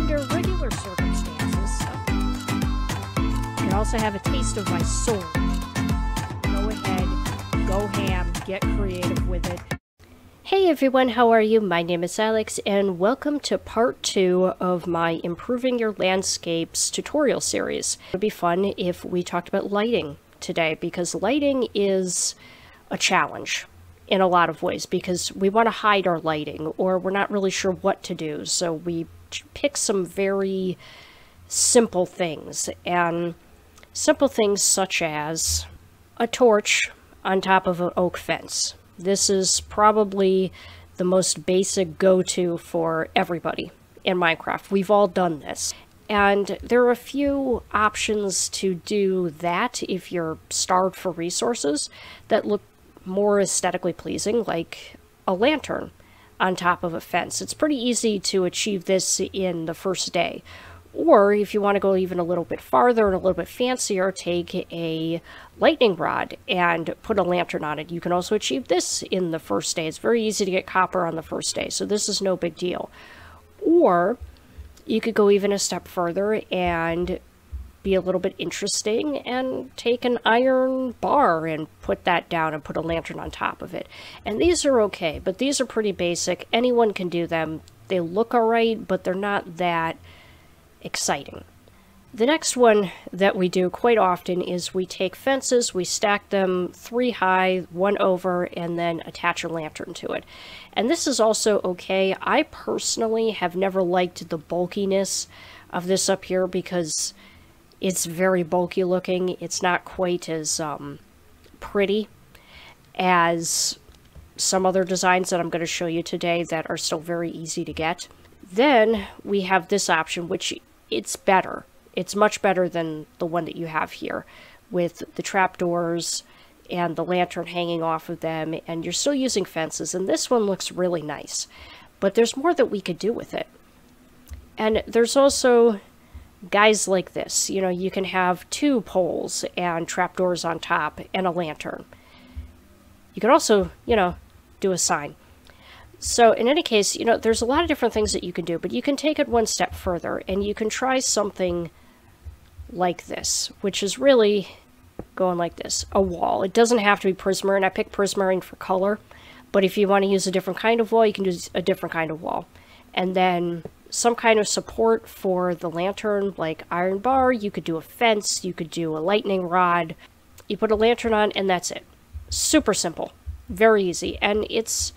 under regular circumstances, you can also have a taste of my sword. Go ahead, go ham, get creative with it. Hey everyone, how are you? My name is Alex, and welcome to part 2 of my Improving Your Landscapes tutorial series. It would be fun if we talked about lighting today, because lighting is a challenge in a lot of ways, because we want to hide our lighting, or we're not really sure what to do, so we pick some very simple things, and simple things such as a torch on top of an oak fence. This is probably the most basic go-to for everybody in Minecraft. We've all done this. And there are a few options to do that if you're starved for resources that look more aesthetically pleasing, like a lantern on top of a fence. It's pretty easy to achieve this in the first day. Or if you want to go even a little bit farther and a little bit fancier, take a lightning rod and put a lantern on it. You can also achieve this in the first day. It's very easy to get copper on the first day, so this is no big deal. Or you could go even a step further and be a little bit interesting and take an iron bar and put that down and put a lantern on top of it. And these are okay, but these are pretty basic. Anyone can do them. They look alright, but they're not that exciting. The next one that we do quite often is we take fences, we stack them 3 high, 1 over, and then attach a lantern to it. And this is also okay. I personally have never liked the bulkiness of this up here because it's very bulky looking. It's not quite as pretty as some other designs that I'm going to show you today that are still very easy to get. Then we have this option, which it's better. It's much better than the one that you have here, with the trapdoors and the lantern hanging off of them, and you're still using fences, and this one looks really nice. But there's more that we could do with it. And there's also guys like this. You know, you can have 2 poles and trapdoors on top and a lantern. You can also, you know, do a sign. So in any case, you know, there's a lot of different things that you can do, but you can take it one step further and you can try something like this, which is really going like this, a wall. It doesn't have to be prismarine. I picked prismarine for color, but if you want to use a different kind of wall, you can use a different kind of wall. And then some kind of support for the lantern, like iron bar. You could do a fence, you could do a lightning rod. You put a lantern on and that's it. Super simple, very easy. And it's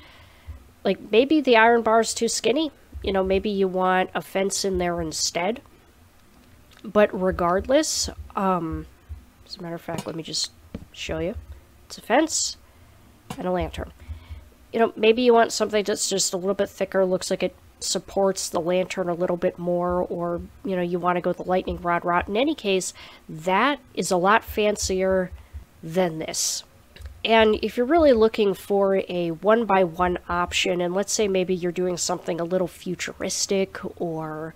like, maybe the iron bar is too skinny. You know, maybe you want a fence in there instead. But regardless, as a matter of fact, let me just show you. It's a fence and a lantern. You know, maybe you want something that's just a little bit thicker, looks like it supports the lantern a little bit more, or, you know, you want to go the lightning rod route. In any case, that is a lot fancier than this. And if you're really looking for a 1x1 option, and let's say maybe you're doing something a little futuristic or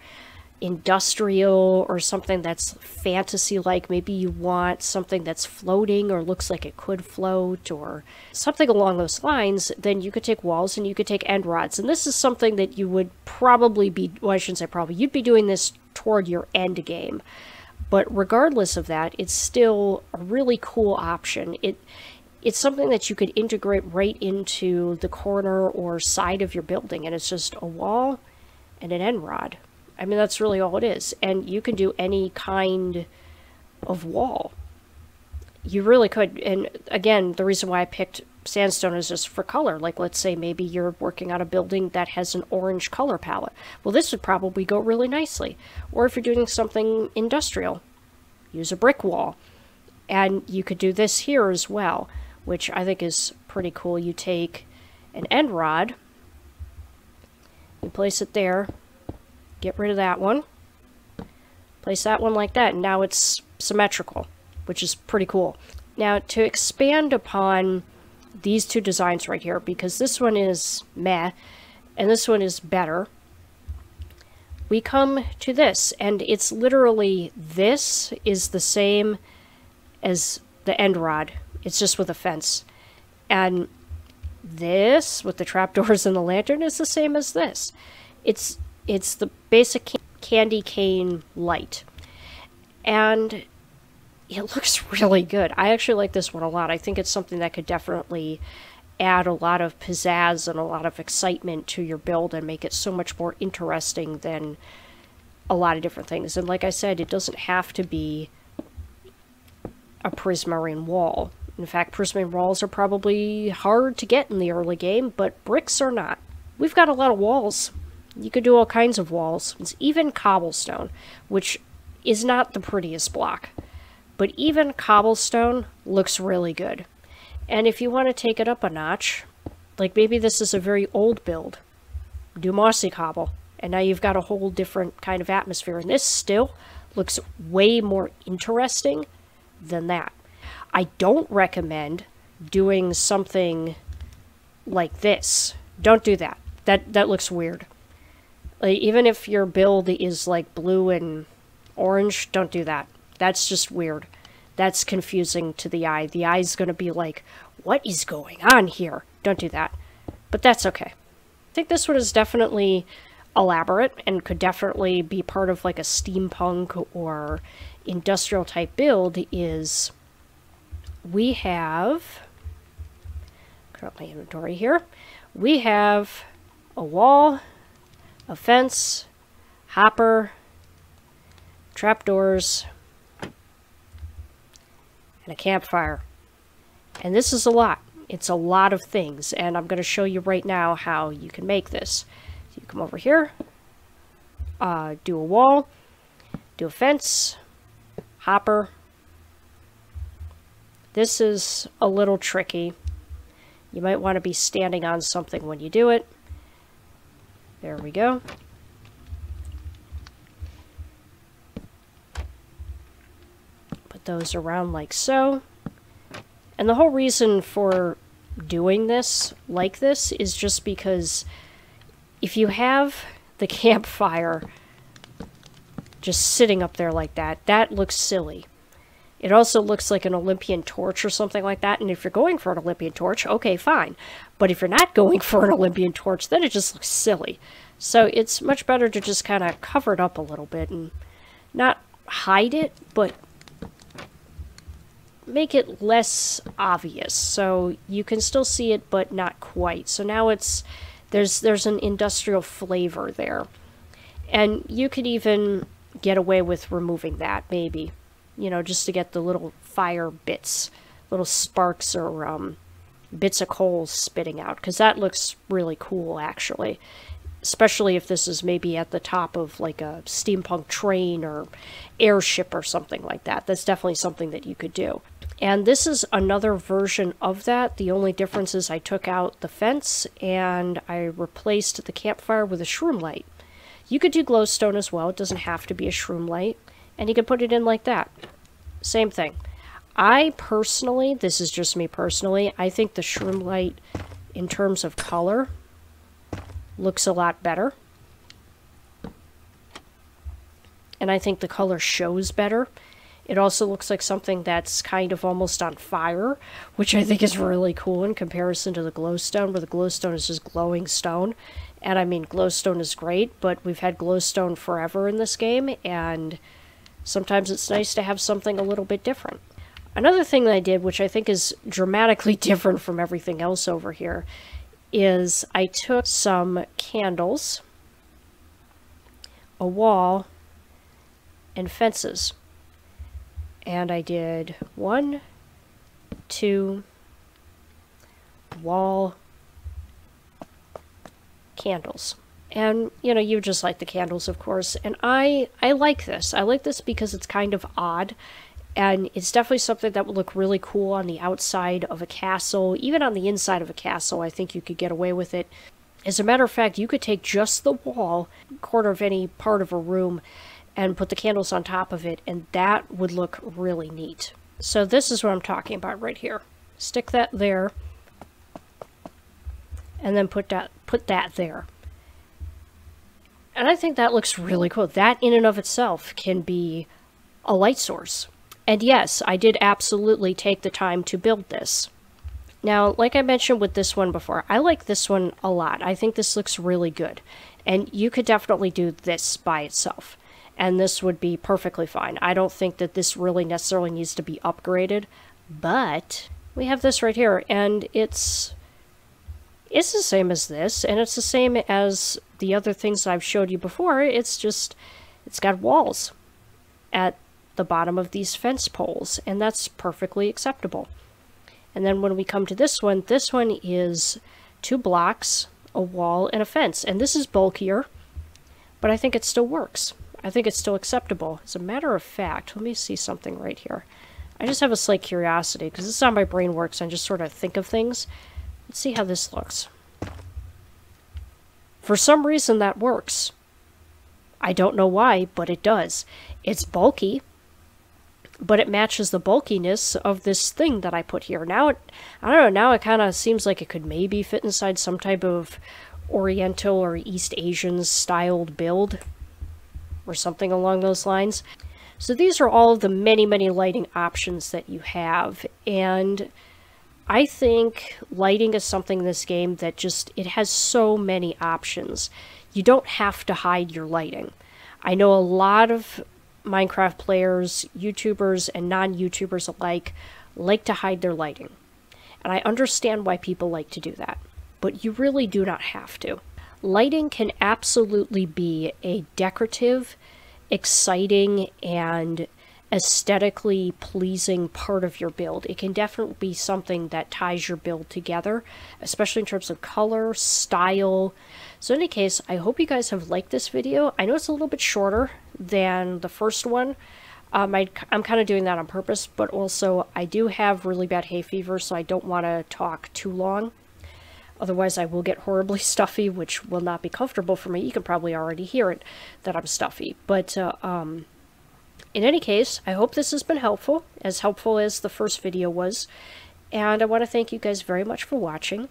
industrial or something that's fantasy-like, maybe you want something that's floating or looks like it could float or something along those lines, then you could take walls and you could take end rods. And this is something that you would probably be, well, I shouldn't say probably, you'd be doing this toward your end game. But regardless of that, it's still a really cool option. It's something that you could integrate right into the corner or side of your building, and it's just a wall and an end rod. I mean, that's really all it is. And you can do any kind of wall. You really could. And again, the reason why I picked sandstone is just for color. Like, let's say maybe you're working on a building that has an orange color palette. Well, this would probably go really nicely. Or if you're doing something industrial, use a brick wall. And you could do this here as well, which I think is pretty cool. You take an end rod, you place it there, get rid of that one, place that one like that, and now it's symmetrical, which is pretty cool. Now, to expand upon these 2 designs right here, because this one is meh, and this one is better, we come to this, and it's literally, this is the same as the end rod. It's just with a fence. And this, with the trapdoors and the lantern, is the same as this. It's the basic candy cane light. And it looks really good. I actually like this one a lot. I think it's something that could definitely add a lot of pizzazz and a lot of excitement to your build and make it so much more interesting than a lot of different things. And like I said, it doesn't have to be a prismarine wall. In fact, prismarine walls are probably hard to get in the early game, but bricks are not. We've got a lot of walls. You could do all kinds of walls. It's even cobblestone, which is not the prettiest block. But even cobblestone looks really good. And if you want to take it up a notch, like maybe this is a very old build, do mossy cobble, and now you've got a whole different kind of atmosphere. And this still looks way more interesting than that. I don't recommend doing something like this. Don't do that. That looks weird. Like, even if your build is like blue and orange, don't do that. That's just weird. That's confusing to the eye. The eye's going to be like, what is going on here? Don't do that. But that's okay. I think this one is definitely elaborate and could definitely be part of like a steampunk or industrial type build. Is we have, cut out my inventory here, we have a wall, a fence, hopper, trapdoors, and a campfire. And this is a lot. It's a lot of things, and I'm going to show you right now how you can make this. So you come over here, do a wall, do a fence, hopper. This is a little tricky. You might want to be standing on something when you do it. There we go. Put those around like so. And the whole reason for doing this like this is just because if you have the campfire just sitting up there like that, that looks silly. It also looks like an Olympian torch or something like that, and if you're going for an Olympian torch, okay, fine. But if you're not going for an Olympian torch, then it just looks silly. So it's much better to just kind of cover it up a little bit and not hide it, but make it less obvious so you can still see it, but not quite. So now there's an industrial flavor there. And you could even get away with removing that, maybe. You know, just to get the little fire bits, little sparks or bits of coal spitting out, because that looks really cool, actually. Especially if this is maybe at the top of like a steampunk train or airship or something like that. That's definitely something that you could do. And this is another version of that. The only difference is I took out the fence and I replaced the campfire with a shroom light. You could do glowstone as well. It doesn't have to be a shroom light. And you can put it in like that. Same thing. I personally, this is just me personally, I think the shroom light in terms of color looks a lot better. And I think the color shows better. It also looks like something that's kind of almost on fire, which I think is really cool in comparison to the glowstone, where the glowstone is just glowing stone. And I mean, glowstone is great, but we've had glowstone forever in this game, and sometimes it's nice to have something a little bit different. Another thing that I did, which I think is dramatically different from everything else over here, is I took some candles, a wall, and fences. And I did 1, 2, wall, candles. And, you know, you just like the candles, of course. And I like this. I like this because it's kind of odd. And it's definitely something that would look really cool on the outside of a castle. Even on the inside of a castle, I think you could get away with it. As a matter of fact, you could take just the wall, corner of any part of a room, and put the candles on top of it, and that would look really neat. So this is what I'm talking about right here. Stick that there, and then put that there. And I think that looks really cool. That in and of itself can be a light source. And yes, I did absolutely take the time to build this. Now, like I mentioned with this one before, I like this one a lot. I think this looks really good. And you could definitely do this by itself, and this would be perfectly fine. I don't think that this really necessarily needs to be upgraded, but we have this right here, and it's the same as this, and it's the same as the other things that I've showed you before. It's just, it's got walls at the bottom of these fence poles, and that's perfectly acceptable. And then when we come to this one is 2 blocks, a wall, and a fence. And this is bulkier, but I think it still works. I think it's still acceptable. As a matter of fact, let me see something right here. I just have a slight curiosity, because this is how my brain works. I just sort of think of things. Let's see how this looks. For some reason, that works. I don't know why, but it does. It's bulky, but it matches the bulkiness of this thing that I put here. Now, I don't know, now it kind of seems like it could maybe fit inside some type of Oriental or East Asian styled build, or something along those lines. So these are all of the many, many lighting options that you have, and I think lighting is something in this game that just, it has so many options. You don't have to hide your lighting. I know a lot of Minecraft players, YouTubers, and non-YouTubers alike like to hide their lighting. And I understand why people like to do that, but you really do not have to. Lighting can absolutely be a decorative, exciting, and aesthetically pleasing part of your build. It can definitely be something that ties your build together, especially in terms of color, style. So in any case, I hope you guys have liked this video. I know it's a little bit shorter than the first one. I'm kind of doing that on purpose, but also I do have really bad hay fever, so I don't want to talk too long. Otherwise, I will get horribly stuffy, which will not be comfortable for me. You can probably already hear it, that I'm stuffy. But in any case, I hope this has been helpful as the first video was. And I want to thank you guys very much for watching.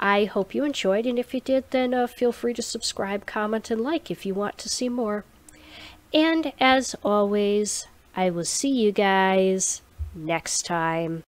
I hope you enjoyed, and if you did, then feel free to subscribe, comment, and like if you want to see more. And as always, I will see you guys next time.